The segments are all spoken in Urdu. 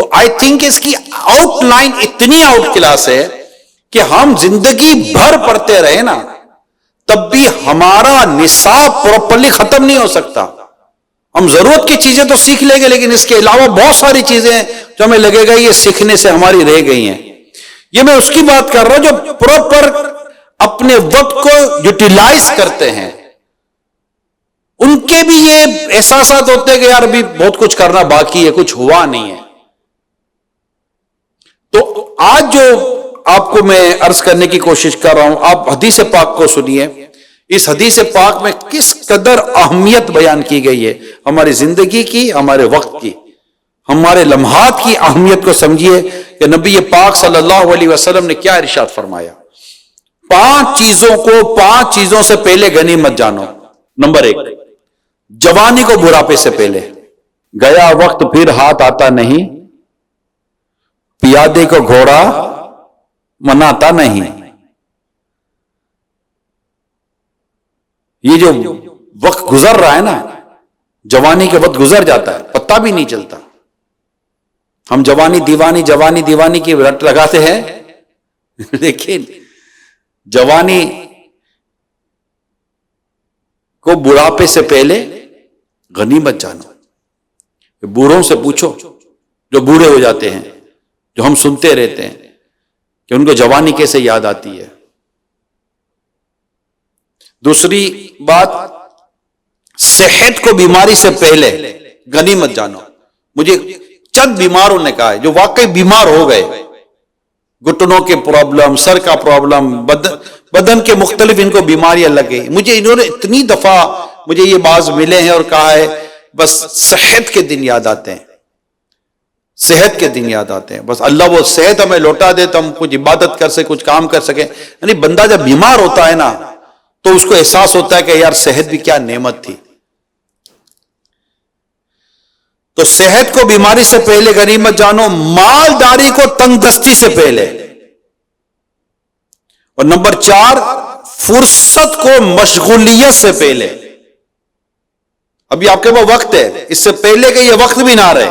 تو آئی تھنک اس کی آؤٹ لائن اتنی آؤٹ کلاس ہے کہ ہم زندگی بھر پڑھتے رہے نا تب بھی ہمارا نصاب پراپرلی ختم نہیں ہو سکتا. ہم ضرورت کی چیزیں تو سیکھ لیں گے لیکن اس کے علاوہ بہت ساری چیزیں ہیں جو ہمیں لگے گا یہ سیکھنے سے ہماری رہ گئی ہیں. یہ میں اس کی بات کر رہا ہوں جو پراپر اپنے وقت کو یوٹیلائز کرتے ہیں. ان کے بھی یہ احساسات ہوتے ہیں کہ یار ابھی بہت کچھ کرنا باقی ہے, کچھ ہوا نہیں ہے. تو آج جو آپ کو میں عرض کرنے کی کوشش کر رہا ہوں, آپ حدیث پاک کو سنیے. اس حدیث پاک میں کس قدر اہمیت بیان کی گئی ہے ہماری زندگی کی, ہمارے وقت کی, ہمارے لمحات کی اہمیت کو سمجھیے کہ نبی پاک صلی اللہ علیہ وسلم نے کیا ارشاد فرمایا. 5 چیزوں سے پہلے غنیمت جانو. نمبر 1, جوانی کو بڑھاپے سے پہلے. گیا وقت پھر ہاتھ آتا نہیں, پیادے کو گھوڑا مناتا نہیں. یہ جو وقت گزر رہا ہے نا, جوانی کے وقت گزر جاتا ہے, پتہ بھی نہیں چلتا. ہم جوانی دیوانی کی رٹ لگاتے ہیں لیکن جوانی کو بڑھاپے سے پہلے غنیمت جانو. بوڑھوں سے پوچھو جو بوڑھے ہو جاتے ہیں, جو ہم سنتے رہتے ہیں کہ ان کو جوانی کیسے یاد آتی ہے. دوسری بات, صحت کو بیماری سے پہلے غنیمت جانو. مجھے چند بیماروں نے کہا ہے جو واقعی بیمار ہو گئے, گھٹنوں کے پرابلم, سر کا پرابلم, بدن کے مختلف ان کو بیماریاں لگ گئی. مجھے انہوں نے اتنی دفعہ مجھے یہ باز ملے ہیں اور کہا ہے بس صحت کے دن یاد آتے ہیں, صحت کے دن یاد آتے ہیں, بس اللہ وہ صحت ہمیں لوٹا دے تو ہم کچھ عبادت کر سکیں, کچھ کام کر سکیں. یعنی بندہ جب بیمار ہوتا ہے نا تو اس کو احساس ہوتا ہے کہ یار صحت بھی کیا نعمت تھی. تو صحت کو بیماری سے پہلے غنیمت جانو, مالداری کو تنگ دستی سے پہلے. اور نمبر 4, فرصت کو مشغولیت سے پہلے. ابھی آپ کے پاس وقت ہے, اس سے پہلے کہ یہ وقت بھی نہ رہے,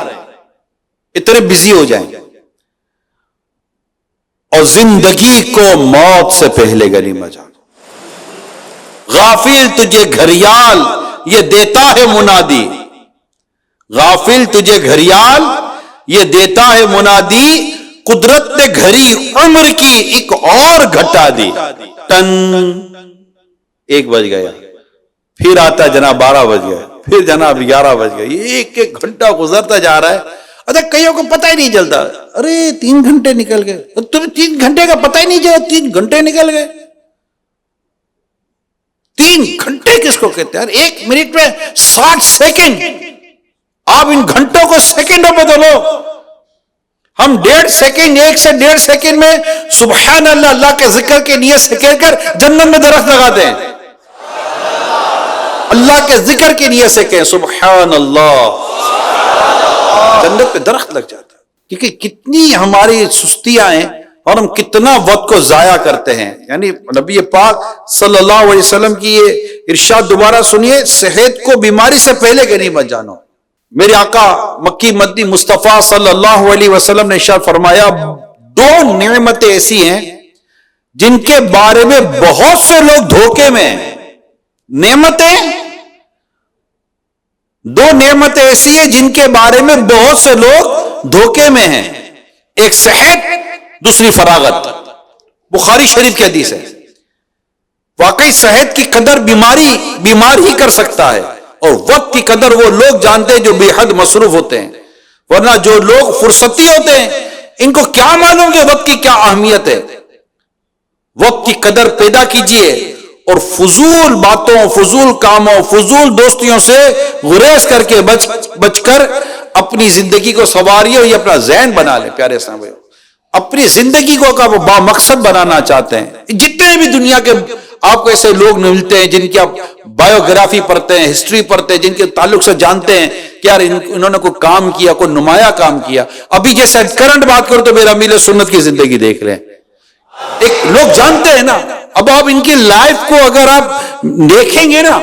اتنے بزی ہو جائیں. اور زندگی کو موت سے پہلے غنیمت جانو. غافل تجھے گھڑیال یہ دیتا ہے منادی, غافل تجھے گھڑیال یہ دیتا ہے منادی, قدرت نے گھڑی عمر کی ایک اور گھٹا دی. ٹن 1 بج گیا, پھر آتا جناب 12 بج گیا, پھر جناب 11 بج گیا. ایک گھنٹہ گزرتا جا رہا ہے. اچھا کئیوں کو پتہ ہی نہیں چلتا, ارے 3 گھنٹے نکل گئے, تمہیں 3 گھنٹے کا پتہ ہی نہیں چلا, 3 گھنٹے نکل گئے. 3 گھنٹے کس کو کہتے ہیں؟ 1 منٹ میں 60 سیکنڈ. آپ ان گھنٹوں کو سیکنڈوں میں بدلو. ہم 1.5 سیکنڈ, 1 سے 1.5 سیکنڈ میں سبحان اللہ, اللہ کے ذکر کے نیت سے کہہ کر جنت میں درخت لگاتے ہیں. اللہ کے ذکر کے نیت سے کہیں سبحان اللہ, جنت پہ درخت لگ جاتا ہے. کیونکہ کتنی ہماری سستیاں ہیں اور ہم کتنا وقت کو ضائع کرتے ہیں. یعنی نبی پاک صلی اللہ علیہ وسلم کی یہ ارشاد دوبارہ سنیے, صحت کو بیماری سے پہلے غنیمت جانو. میرے آقا مکی مدنی مصطفیٰ صلی اللہ علیہ وسلم نے ارشاد فرمایا, 2 نعمتیں ایسی ہیں جن کے بارے میں بہت سے لوگ دھوکے میں ہیں. نعمتیں 2 نعمتیں ایسی ہیں جن کے بارے میں بہت سے لوگ دھوکے میں ہیں. ایک صحت, دوسری فراغت. بخاری شریف کی حدیث ہے. واقعی صحت کی قدر بیمار ہی کر سکتا ہے, اور وقت کی قدر وہ لوگ جانتے ہیں جو بے حد مصروف ہوتے ہیں. ورنہ جو لوگ فرصتی ہوتے ہیں ان کو کیا معلوم کہ وقت کی کیا اہمیت ہے. وقت کی قدر پیدا کیجئے اور فضول باتوں, فضول کاموں, فضول دوستیوں سے گریز کر کے بچ کر اپنی زندگی کو سنواریے. اور یہ اپنا ذہن بنا لے پیارے اسلام بھائیو, اپنی زندگی کو کا با مقصد بنانا چاہتے ہیں. جتنے بھی دنیا کے آپ کو ایسے لوگ ملتے ہیں جن کی آپ بایوگرافی پڑھتے ہیں, ہسٹری پڑھتے ہیں, جن کے تعلق سے جانتے ہیں کہ یار انہوں نے کوئی کام کیا, کوئی نمایاں کام کیا. ابھی جیسے کرنٹ بات کرو تو میرا میل سنت کی زندگی دیکھ رہے ہیں, ایک لوگ جانتے ہیں نا. اب آپ ان کی لائف کو اگر آپ دیکھیں گے نا,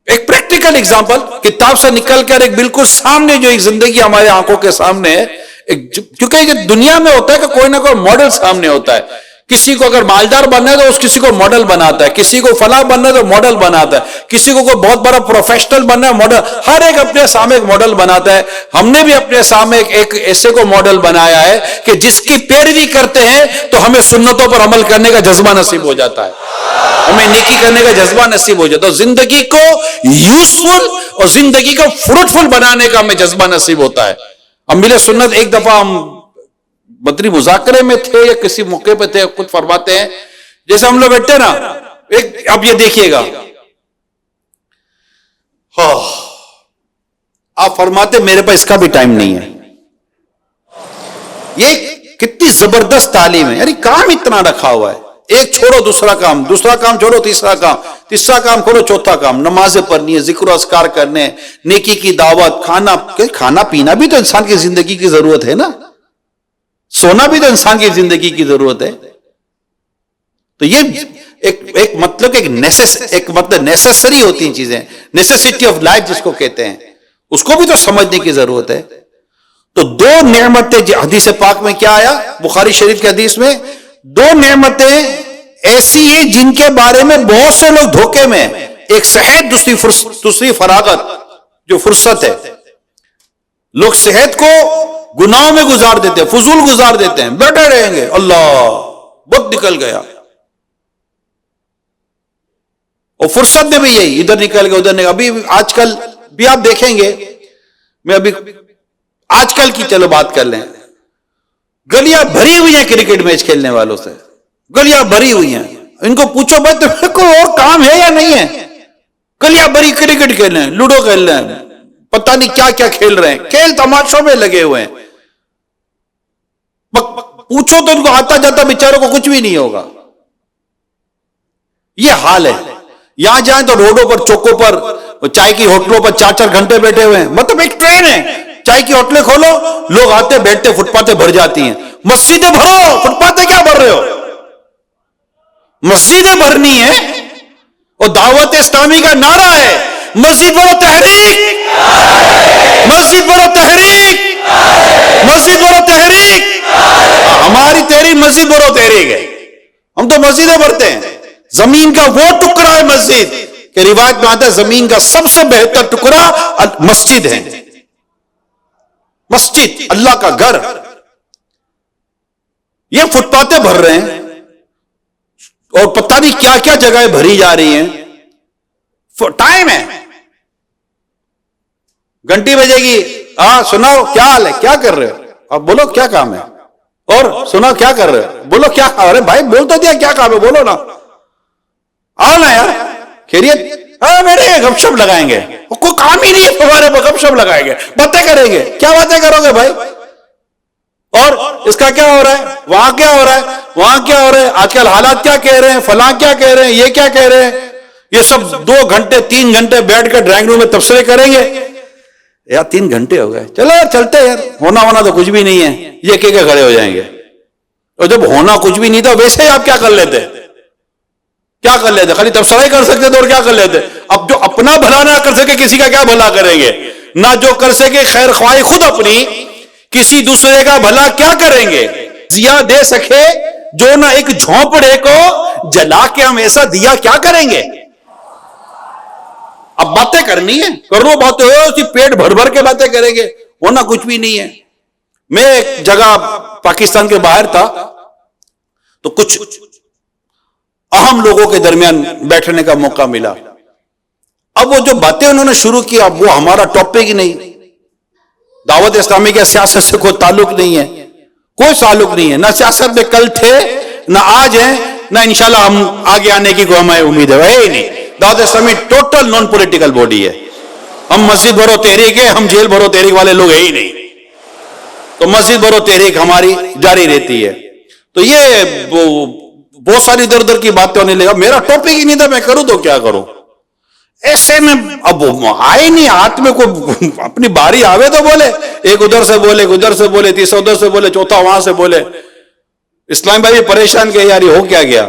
ایک پریکٹیکل ایگزامپل کتاب سے نکل کر ایک بالکل سامنے جو ایک زندگی ہمارے آنکھوں کے سامنے ہے, کیونکہ یہ دنیا میں ہوتا ہے کہ کوئی نہ کوئی ماڈل سامنے ہوتا ہے. کسی کو اگر مالدار بننا ہے تو اس کسی کو ماڈل بناتا ہے, کسی کو فلاں بننا ہے تو ماڈل بناتا ہے, کسی کو کوئی بہت بڑا پروفیشنل بننا ہے ماڈل, ہر ایک اپنے سامنے ایک ماڈل بناتا ہے. ہم نے بھی اپنے سامنے ایک ایسے کو ماڈل بنایا ہے کہ جس کی پیروی کرتے ہیں تو ہمیں سنتوں پر عمل کرنے کا جذبہ نصیب ہو جاتا ہے, ہمیں نیکی کرنے کا جذبہ نصیب ہو جاتا ہے, زندگی کو یوزفل اور زندگی کو فروٹفل بنانے کا ہمیں جذبہ نصیب ہوتا ہے. ہم ملے سنت ایک دفعہ ہم مدنی مذاکرے میں تھے یا کسی موقع پہ تھے, خود فرماتے ہیں جیسے ہم لوگ بیٹھے نا, اب یہ دیکھیے گا, آپ فرماتے میرے پاس اس کا بھی ٹائم نہیں ہے. یہ کتنی زبردست تعلیم ہے, یعنی کام اتنا رکھا ہوا ہے, ایک چھوڑو دوسرا کام چھوڑو تیسرا کام کھولو چوتھا کام, نمازیں پڑھنی ہے, ذکر و اذکار کرنے, نیکی کی دعوت, کھانا پینا بھی تو انسان کی زندگی کی ضرورت ہے نا, سونا بھی تو انسان کی زندگی کی ضرورت ہے. تو یہ ایک مطلب نیسیسری ہوتی ہیں چیزیں, نیسیسٹی آف لائف جس کو کہتے ہیں, اس کو بھی تو سمجھنے کی ضرورت ہے. تو دو نعمتیں, حدیث پاک میں کیا آیا, بخاری شریف کی حدیث میں, دو نعمتیں ایسی ہیں جن کے بارے میں بہت سے لوگ دھوکے میں, ایک صحت, دوسری فراغت جو فرصت ہے. لوگ صحت کو گناہوں میں گزار دیتے ہیں, فضول گزار دیتے ہیں, بیٹھے رہیں گے, اللہ وقت نکل گیا. اور فرصت میں بھی یہی, ادھر نکل گیا ادھر نکل. ابھی آج کل بھی آپ دیکھیں گے, میں ابھی آج کل کی چلو بات کر لیں, گلیاں بھری ہوئی ہیں کرکٹ میچ کھیلنے والوں سے, گلیاں بھری ہوئی ہیں. ان کو پوچھو بھائی تو کوئی اور کام ہے یا نہیں ہے, گلیاں بھری, کرکٹ کھیل رہے ہیں, لوڈو کھیل رہے ہیں, پتہ نہیں کیا کیا کھیل رہے ہیں, کھیل تماشوں میں لگے ہوئے ہیں. پوچھو تو ان کو آتا جاتا بیچاروں کو کچھ بھی نہیں ہوگا. یہ حال ہے. یہاں جائیں تو روڈوں پر, چوکوں پر, چائے کی ہوٹلوں پر 4-4 گھنٹے بیٹھے ہوئے ہیں. مطلب ایک ٹرین ہے, چائے کی ہوٹلیں کھولو, لوگ آتے بیٹھتے, فٹ پاتھیں بھر جاتی ہیں. مسجدیں بھرو, فٹ پاتھیں کیا بھر رہے ہو, مسجدیں بھرنی ہے. اور دعوت اسلامی کا نعرہ ہے, مسجد بھرو تحریک, مسجد بھرو تحریک, مسجد بھرو تحریک. ہماری تحریک مسجد بھرو تحریک ہے, ہم تو مسجدیں بھرتے ہیں. زمین کا وہ ٹکڑا ہے مسجد, کہ روایت میں آتا ہے زمین کا سب سے بہتر ٹکڑا مسجد ہے. مسجد اللہ کا گھر. یہ فٹ پاتھیں بھر رہے ہیں اور پتہ نہیں کیا کیا جگہیں بھری جا رہی ہیں. ٹائم ہے, گھنٹی بجے گی, سناؤ کیا حال ہے, کیا کر رہے ہو, اب بولو کیا کام ہے, اور سناؤ کیا کر رہے ہو, بولو کیا. ارے بھائی بول تو دیا کیا کام ہے, بولو نا, آؤ نا یار, خیریت, میرے گپ شپ لگائیں گے, کوئی کام ہی نہیں ہے تمہارے پاس, گپ شپ لگائیں گے, باتیں کریں گے. کیا باتیں کرو گے بھائی, اور اس کا کیا ہو رہا ہے, وہاں کیا ہو رہا ہے, وہاں کیا ہو رہا ہے, آج کل حالات کیا کہہ رہے ہیں, فلاں کیا کہہ رہے ہیں, یہ کیا کہہ رہے ہیں. یہ سب 2 گھنٹے 3 گھنٹے بیٹھ کر ڈرائنگ روم میں تبصرے کریں گے. یا 3 گھنٹے ہو گئے, چلو یار چلتے یار, ہونا تو کچھ بھی نہیں ہے, یہ کہہ کے کھڑے ہو جائیں گے. اور جب ہونا کچھ بھی نہیں تھا ویسے ہی آپ کیا کر لیتے, خالی تبصرہ ہی کر سکتے تھے, اور کیا کر لیتے. اب جو اپنا بھلا نہ کر سکے کسی کا کیا بھلا کریں گے, نہ جو کر سکے خیر خواہی خود اپنی, کسی دوسرے کا بھلا کیا کریں گے. دیا دے سکے جو نہ ایک جھونپڑے کو جلا کے ہم ایسا دیا کیا کریں گے. اب باتیں کرنی ہے, کرو باتیں, اسی پیٹ بھر بھر کے باتیں کریں گے, ہونا کچھ بھی نہیں ہے. میں ایک جگہ پاکستان کے باہر تھا, تو کچھ اہم لوگوں کے درمیان بیٹھنے کا موقع ملا. اب وہ جو باتیں انہوں نے شروع کی, اب وہ ہمارا ٹاپک ہی نہیں. دعوت اسلامی کے سیاست سے کوئی تعلق نہیں ہے, کوئی تعلق نہیں ہے, نہ سیاست میں کل تھے نہ آج ہیں, نہ انشاءاللہ ہم آگے آنے کی کوئی ہمیں امید ہے ہی نہیں. دعوت اسلامی ٹوٹل نان پولیٹیکل باڈی ہے. ہم مسجد بھرو تحریک ہے, ہم جیل بھرو تحریک والے لوگ ہیں ہی نہیں. تو مسجد بھرو تحریک ہماری جاری رہتی ہے. تو یہ بہت ساری ادھر ادھر کی باتیں ہونے لگا. میرا ٹاپک ہی نہیں تھا, میں کروں تو کیا کروں. ایسے میں اب آئے نہیں ہاتھ میں, کوئی اپنی باری آوے تو بولے, ایک ادھر سے بولے, ادھر سے بولے, تیسرا ادھر سے بولے, چوتھا وہاں سے بولے. اسلام بھائی پریشان کہ یار یہ ہو کیا گیا.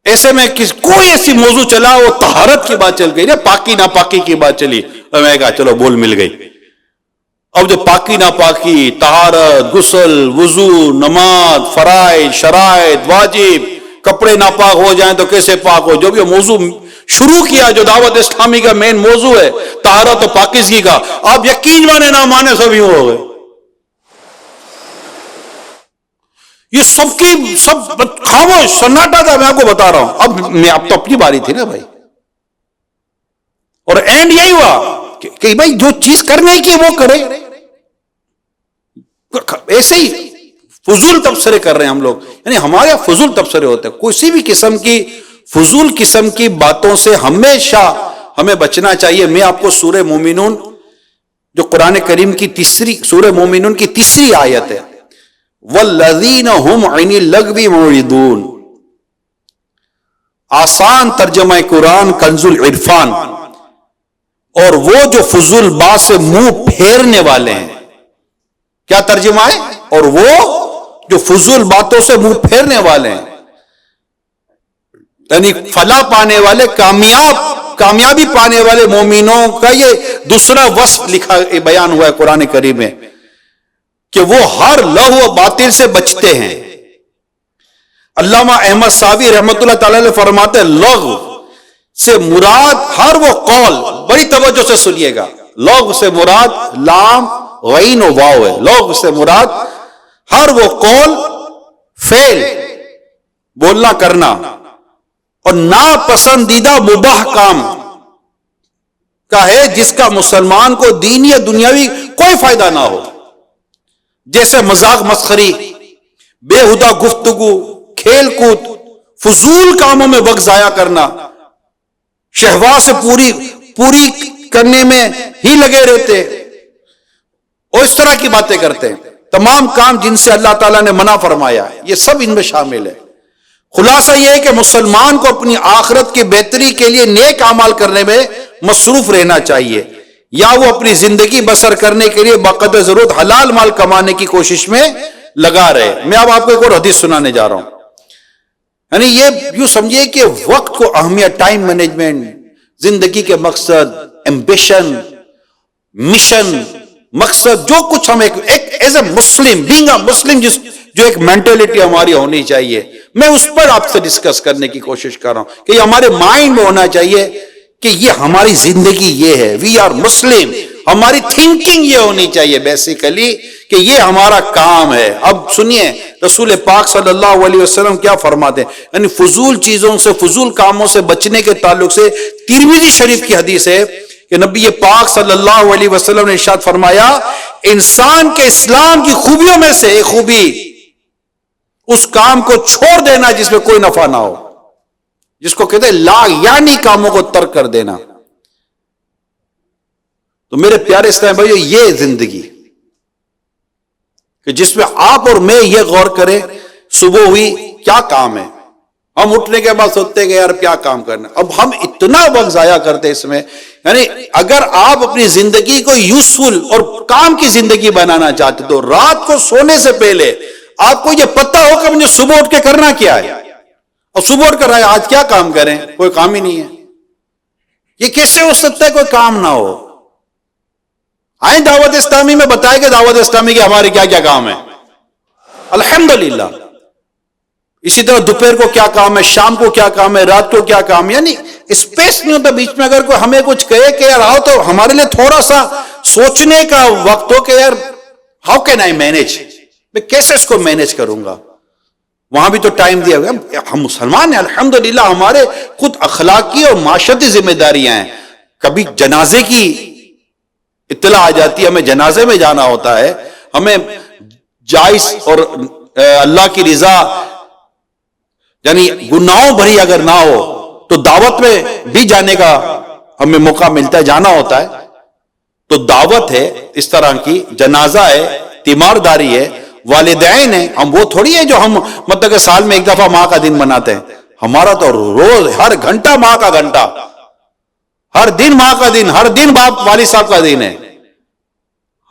ایسے میں کوئی ایسی موضوع چلا, وہ طہارت کی بات چل گئی, پاکی ناپاکی کی بات چلی, اور میں کہا چلو بول مل گئی. اب جو پاکی ناپاکی، طہارت، غسل، وضو، نماز، فرائض، شرائط، واجب، کپڑے ناپاک ہو جائیں تو کیسے پاک ہو، جو بھی موضوع شروع کیا جو دعوت اسلامی کا مین موضوع ہے طہارت و پاکیزگی کا، آپ یقین مانے نہ مانے سب یوں ہو گئے. یہ سب کی سب خاموش سناٹا تھا. میں آپ کو بتا رہا ہوں. اب تو اپنی باری تھی نا بھائی، اور اینڈ یہی ہوا کہ بھائی جو چیز کرنے کی وہ کرے. ایسے ہی فضول تبصرے کر رہے ہیں ہم لوگ، یعنی ہمارے فضول تبصرے ہوتے ہیں. کسی بھی قسم کی فضول قسم کی باتوں سے ہمیشہ ہمیں بچنا چاہیے. میں آپ کو سورہ مومنون جو قرآن کریم کی سورہ مومنون کی تیسری آیت ہے، والذین هم عن اللغو معرضون، آسان ترجمہ قرآن کنز العرفان، اور وہ جو فضول بات سے منہ پھیرنے والے ہیں. کیا ترجمہ ہے؟ اور وہ جو فضول باتوں سے منہ پھیرنے والے ہیں، یعنی فلاح پانے والے، کامیابی پانے والے مومنوں کا یہ دوسرا وصف بیان ہوا ہے قرآن کریم میں کہ وہ ہر لغو و باطل سے بچتے ہیں. علامہ احمد صاوی رحمۃ اللہ تعالی علیہ فرماتے ہیں لغو سے مراد ہر وہ قول، بڑی توجہ سے سنیے گا، لغو سے مراد لام غین و واو ہے. لغو سے مراد ہر وہ قول، فعل، بولنا کرنا اور ناپسندیدہ مباح کام کا ہے جس کا مسلمان کو دینی یا دنیاوی کوئی فائدہ نہ ہو، جیسے مذاق مسخری، بےہودہ گفتگو، کھیل کود، فضول کاموں میں وقت ضائع کرنا، شہوات سے پوری کرنے میں ہی لگے رہتے اور اس طرح کی باتیں کرتے ہیں. تمام کام جن سے اللہ تعالیٰ نے منع فرمایا ہے یہ سب ان میں شامل ہے. خلاصہ یہ ہے کہ مسلمان کو اپنی آخرت کی بہتری کے لیے نیک اعمال کرنے میں مصروف رہنا چاہیے، یا وہ اپنی زندگی بسر کرنے کے لیے بقدر ضرورت حلال مال کمانے کی کوشش میں لگا رہے. میں اب آپ کو ایک اور حدیث سنانے جا رہا ہوں. یعنی یہ یوں سمجھیے کہ وقت کو اہمیت، ٹائم مینجمنٹ، زندگی کے مقصد، ایمبیشن، مشن، مقصد، جو کچھ ہم as a Muslim, being a مسلم، جو ایک مینٹلٹی ہماری ہونی چاہیے، میں اس پر آپ سے ڈسکس کرنے کی کوشش کر رہا ہوں کہ یہ ہمارے مائنڈ میں ہونا چاہیے کہ یہ ہماری زندگی یہ ہے، وی آر مسلم. ہماری تھنکنگ یہ ہونی چاہیے بیسیکلی کہ یہ ہمارا کام ہے. اب سنیے رسول پاک صلی اللہ علیہ وسلم کیا فرماتے ہیں، یعنی فضول چیزوں سے، فضول کاموں سے بچنے کے تعلق سے ترمذی شریف کی حدیث ہے کہ نبی پاک صلی اللہ علیہ وسلم نے ارشاد فرمایا، انسان کے اسلام کی خوبیوں میں سے ایک خوبی اس کام کو چھوڑ دینا جس میں کوئی نفع نہ ہو، جس کو کہتے ہیں لا یعنی کاموں کو ترک کر دینا. تو میرے پیارے اسلام بھائیو، یہ زندگی کہ جس میں آپ اور میں یہ غور کریں، صبح ہوئی کیا کام ہے، ہم اٹھنے کے بعد سوچتے کہ یار کیا کام کرنا. اب ہم اتنا وقت ضائع کرتے اس میں. یعنی اگر آپ اپنی زندگی کو یوزفل اور کام کی زندگی بنانا چاہتے تو رات کو سونے سے پہلے آپ کو یہ پتہ ہو کہ مجھے صبح اٹھ کے کرنا کیا ہے، اور صبح اٹھ کر آج کیا کام کریں، کوئی کام ہی نہیں ہے. یہ کیسے ہو سکتا ہے کوئی کام نہ ہو؟ آئیں دعوت اسلامی میں بتائے کہ دعوت اسلامی کے ہمارے کیا کیا کام ہے. الحمدللہ. اسی طرح دوپہر کو کیا کام ہے، شام کو کیا کام ہے، رات کو کیا کام ہے. یعنی اسپیس نہیں ہوتا بیچ میں. اگر کوئی ہمیں کچھ کہے کہ یار آؤ، تو ہمارے لیے تھوڑا سا سوچنے کا وقت ہو کہ یار ہاؤ کین آئی مینج، میں کیسے اس کو مینج کروں گا. وہاں بھی تو ٹائم دیا گیا. ہم مسلمان ہیں الحمدللہ، ہمارے خود اخلاقی اور معاشرتی ذمہ داریاں ہیں. کبھی جنازے کی اطلاع آ جاتی ہے، ہمیں جنازے میں جانا ہوتا ہے، ہمیں جائز اور اللہ کی رضا یعنی گناہوں بھری اگر نہ ہو تو دعوت میں بھی جانے کا ہمیں موقع ملتا ہے، جانا ہوتا ہے. تو دعوت ہے اس طرح کی، جنازہ ہے، تیمارداری ہے، والدین ہیں. ہم وہ تھوڑی ہے جو ہم مطلب کہ سال میں ایک دفعہ ماں کا دن مناتے ہیں. ہمارا تو روز ہر گھنٹہ ماں کا گھنٹہ، ہر دن ماں کا دن، ہر دن باپ والد صاحب کا دن ہے.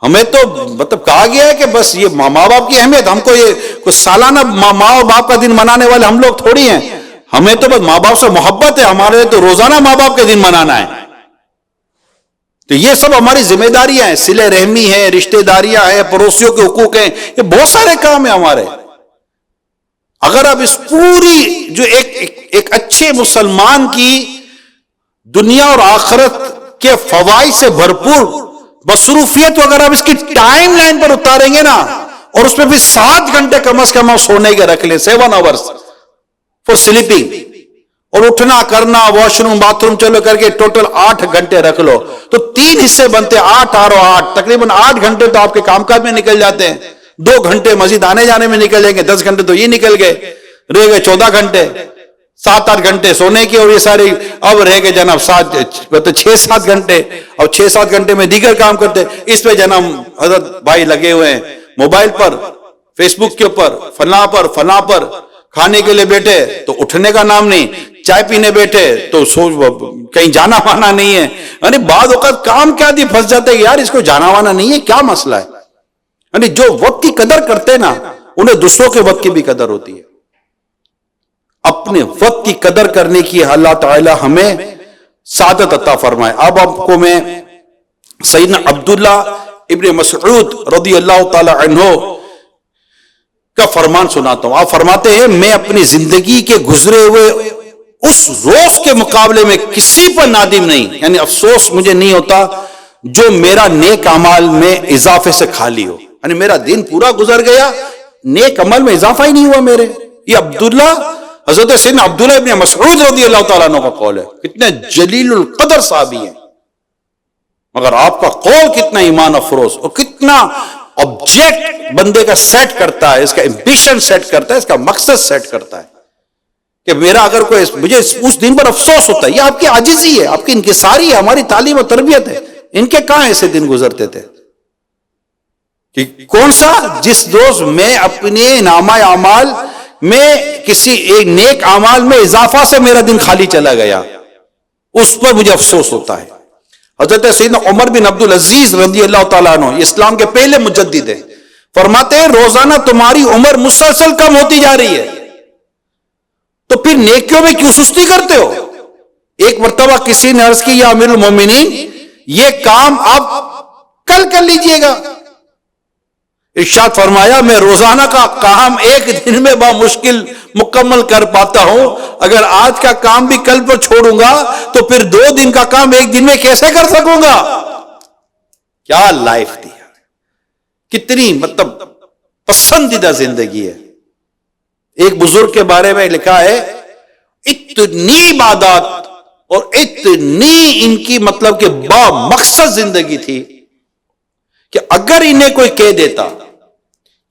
ہمیں تو مطلب کہا گیا ہے کہ بس یہ ماں باپ کی اہمیت، ہم کو یہ کچھ سالانہ ماں اور باپ کا دن منانے والے ہم لوگ تھوڑی ہیں. ہمیں تو بس ماں باپ سے محبت ہے، ہمارے تو روزانہ ماں باپ کے دن منانا ہے. تو یہ سب ہماری ذمہ داریاں ہیں، صلہ رحمی ہے، رشتہ داریاں ہیں، پڑوسیوں کے حقوق ہیں، یہ بہت سارے کام ہیں ہمارے. اگر آپ اس پوری جو ایک اچھے مسلمان کی دنیا اور آخرت کے فوائد سے بھرپور مصروفیت، اگر آپ اس کی ٹائم لائن پر اتاریں گے نا، اور اس میں بھی 7 گھنٹے کم از کم سونے کے رکھ لیں، 7 hours فار سلیپنگ، اور اٹھنا کرنا واش روم باتھ روم چلو کر کے ٹوٹل 8 گھنٹے رکھ لو، تو 3 حصے بنتے، 8 اور 8، تقریباً 8 گھنٹے تو آپ کے کام کاج میں نکل جاتے ہیں. 2 گھنٹے مزید آنے جانے میں نکل جائیں گے، 10 گھنٹے تو یہ نکل گئے، رہ گئے 14 گھنٹے. 7-8 گھنٹے سونے کی، اور یہ ساری اب رہ گئے جناب 6-7 گھنٹے، اور 6-7 گھنٹے میں دیگر کام کرتے. اس پہ جناب حضرت بھائی لگے ہوئے ہیں موبائل پر، فیس بک کے اوپر، فلاں پر. کھانے کے لیے بیٹھے تو اٹھنے کا نام نہیں، چائے پینے بیٹھے تو کہیں جانا وانا نہیں ہے. یعنی بعض اوقات کام کیا دی پھنس جاتے ہیں، یار اس کو جانا وانا نہیں ہے، کیا مسئلہ ہے. یعنی جو وقت کی قدر کرتے نا، انہیں دوسروں کے وقت کی بھی قدر ہوتی ہے. اپنے وقت کی قدر کرنے کی اللہ تعالی ہمیں سعادت عطا فرمائے. اب آپ کو میں سیدنا عبداللہ ابن مسعود رضی اللہ تعالی عنہ کا فرمان سناتا ہوں. آپ فرماتے ہیں، میں اپنی زندگی کے گزرے ہوئے اس روز کے مقابلے میں کسی پر نادم نہیں، یعنی افسوس مجھے نہیں ہوتا جو میرا نیک اعمال میں اضافے سے خالی ہو. یعنی میرا دن پورا گزر گیا، نیک عمل میں اضافہ ہی نہیں ہوا میرے. یہ عبداللہ حضرت سیدنا عبداللہ ابن مسعود رضی اللہ تعالیٰ عنہ کا قول ہے. کتنے جلیل القدر صحابی ہیں، مگر آپ کا قول کتنا ایمان افروز اور کتنا آبجیکٹ بندے کا سیٹ کرتا ہے، اس کا ایمبیشن سیٹ کرتا ہے، اس کا مقصد سیٹ کرتا ہے کہ میرا اگر کوئی مجھے اس دن پر افسوس ہوتا ہے. یہ آپ کی عاجزی ہے، آپ کی انکساری ہے، ہماری تعلیم و تربیت ہے. ان کے کہاں ایسے دن گزرتے تھے کہ کون سا جس روز میں اپنے نامہ اعمال میں کسی ایک نیک اعمال میں اضافہ سے میرا دن خالی چلا گیا، اس پر مجھے افسوس ہوتا ہے. حضرت سیدنا عمر بن عبد العزیز رضی اللہ تعالیٰ عنہ، اسلام کے پہلے مجدد ہیں، فرماتے ہیں روزانہ تمہاری عمر مسلسل کم ہوتی جا رہی ہے، تو پھر نیکیوں میں کیوں سستی کرتے ہو؟ ایک مرتبہ کسی نے عرض کی، یا امیر المومنین یہ کام آپ کل کر لیجئے گا. ارشاد فرمایا، میں روزانہ کا کام ایک دن میں بمشکل مکمل کر پاتا ہوں، اگر آج کا کام بھی کل پر چھوڑوں گا تو پھر 2 دن کا کام ایک دن میں کیسے کر سکوں گا؟ کیا لائف دی، کتنی پسندیدہ زندگی ہے. ایک بزرگ کے بارے میں لکھا ہے، اتنی عبادات اور اتنی ان کی کہ با مقصد زندگی تھی کہ اگر انہیں کوئی کہہ دیتا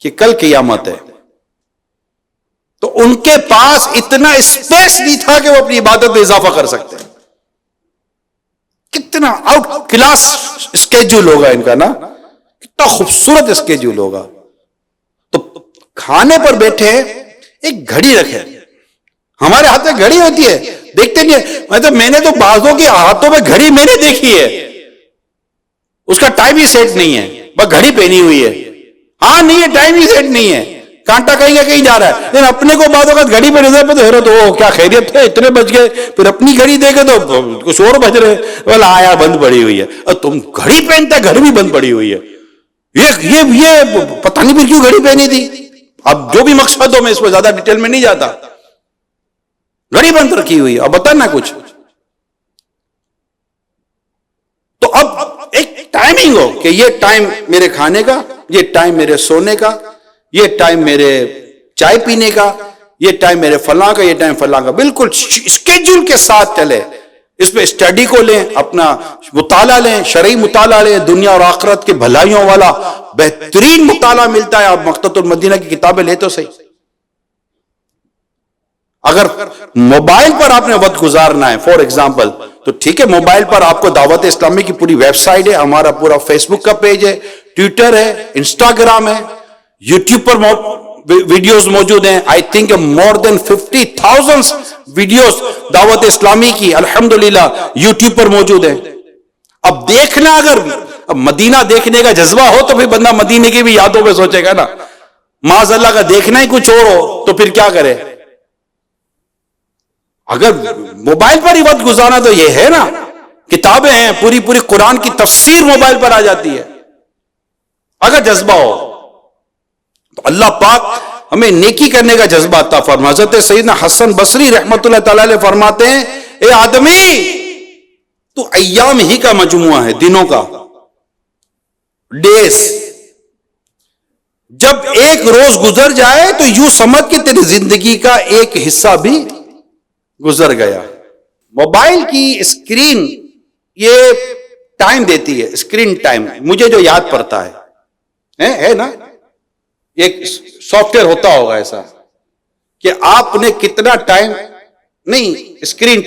کہ کل قیامت ہے تو ان کے پاس اتنا اسپیس نہیں تھا کہ وہ اپنی عبادت میں اضافہ کر سکتے. کتنا آؤٹ کلاس اسکیڈول ہوگا ان کا نا، کتنا خوبصورت اسکیڈول ہوگا. تو کھانے پر بیٹھے ایک گھڑی رکھے، ہمارے ہاتھ میں گھڑی ہوتی ہے، دیکھتے نہیں. میں نے تو بعضوں کے ہاتھوں میں گھڑی میں نے دیکھی ہے، اس کا ٹائم ہی سیٹ نہیں ہے، بس گھڑی پہنی ہوئی ہے. ہاں نہیں ہے، ٹائم ہی سیٹ نہیں ہے، کانٹا کہیں جا رہا ہے. لیکن اپنے کو بعض اوقات گھڑی پہ نظر پہ تو حیرت ہو، کیا خیریت ہے، اتنے بج گئے. پھر اپنی گھڑی دیکھے تو کچھ اور بج رہے، بولا آیا بند پڑی ہوئی ہے. اور تم گھڑی پہنتا ہے، گھڑی بھی بند پڑی ہوئی ہے. یہ پتہ نہیں پھر کیوں گھڑی پہنی تھی. اب جو بھی مقصد ہو، میں اس میں زیادہ ڈیٹیل میں نہیں جاتا. گھڑی بند رکھی ہوئی ہے، اب بتانا کچھ. تو اب ایک ٹائمنگ ہو کہ یہ ٹائم میرے کھانے کا، یہ ٹائم میرے سونے کا، یہ ٹائم میرے چائے پینے کا، یہ ٹائم میرے فلاں کا، یہ ٹائم فلاں کا. بالکل اسکیڈول کے ساتھ چلے. اس پہ اسٹڈی کو لیں، اپنا مطالعہ لیں، شرعی مطالعہ لیں، دنیا اور آخرت کے بھلائیوں والا بہترین مطالعہ ملتا ہے. آپ مقتۃ المدینہ کی کتابیں لے تو صحیح. اگر موبائل پر آپ نے وقت گزارنا ہے فار ایگزامپل، تو ٹھیک ہے، موبائل پر آپ کو دعوت اسلامی کی پوری ویب سائٹ ہے، ہمارا پورا فیس بک کا پیج ہے، ٹویٹر ہے، انسٹاگرام ہے، یوٹیوب پر ویڈیوز موجود ہیں. I think more then 50,000 videos دعوت اسلامی کی الحمدللہ یوٹیوب پر موجود ہیں. اب دیکھنا، اگر مدینہ دیکھنے کا جذبہ ہو تو پھر بندہ مدینے کی بھی یادوں پہ سوچے گا نا. معاذ اللہ کا دیکھنا ہی کچھ اور ہو تو پھر کیا کرے. اگر موبائل پر ہی وقت گزارنا تو یہ ہے نا کتابیں ہیں، پوری پوری قرآن کی تفسیر موبائل پر آ جاتی ہے. اگر جذبہ ہو تو اللہ پاک ہمیں نیکی کرنے کا جذبہ عطا فرمائے. حضرت سیدنا حسن بصری رحمت اللہ تعالی علیہ فرماتے ہیں، اے آدمی تو ایام ہی کا مجموعہ ہے، دنوں کا، ڈیز. جب ایک روز گزر جائے تو یوں سمجھ کہ تیری زندگی کا ایک حصہ بھی گزر گیا. موبائل کی اسکرین یہ ٹائم دیتی ہے، اسکرین ٹائم مجھے جو یاد پڑتا ہے نا، ایک سافٹ ویئر ہوتا ہوگا ایسا کہ آپ نے کتنا ٹائم، نہیں اسکرین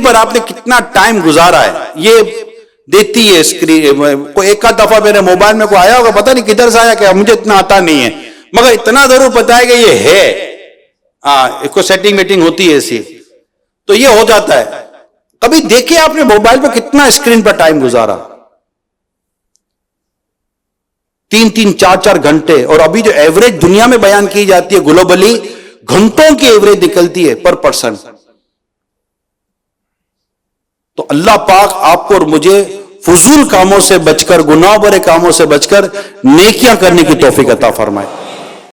پر آپ نے کتنا ٹائم گزارا ہے، یہ دیتی ہے اسکرین. کوئی ایک آدھ دفعہ میرے موبائل میں کوئی آیا ہوگا، پتہ نہیں کدھر سے آیا، کہ مجھے اتنا آتا نہیں ہے، مگر اتنا ضرور پتا ہے کہ یہ ہے. اس کو سیٹنگ میٹنگ ہوتی ہے ایسی، تو یہ ہو جاتا ہے. کبھی دیکھیں آپ نے موبائل پہ کتنا اسکرین پر ٹائم گزارا، 3-3 4-4 گھنٹے. اور ابھی جو ایوریج دنیا میں بیان کی جاتی ہے گلوبلی، گھنٹوں کی ایوریج نکلتی ہے پر پرسن. تو اللہ پاک آپ کو اور مجھے فضول کاموں سے بچ کر، گناہ برے کاموں سے بچ کر نیکیاں کرنے کی توفیق عطا فرمائے.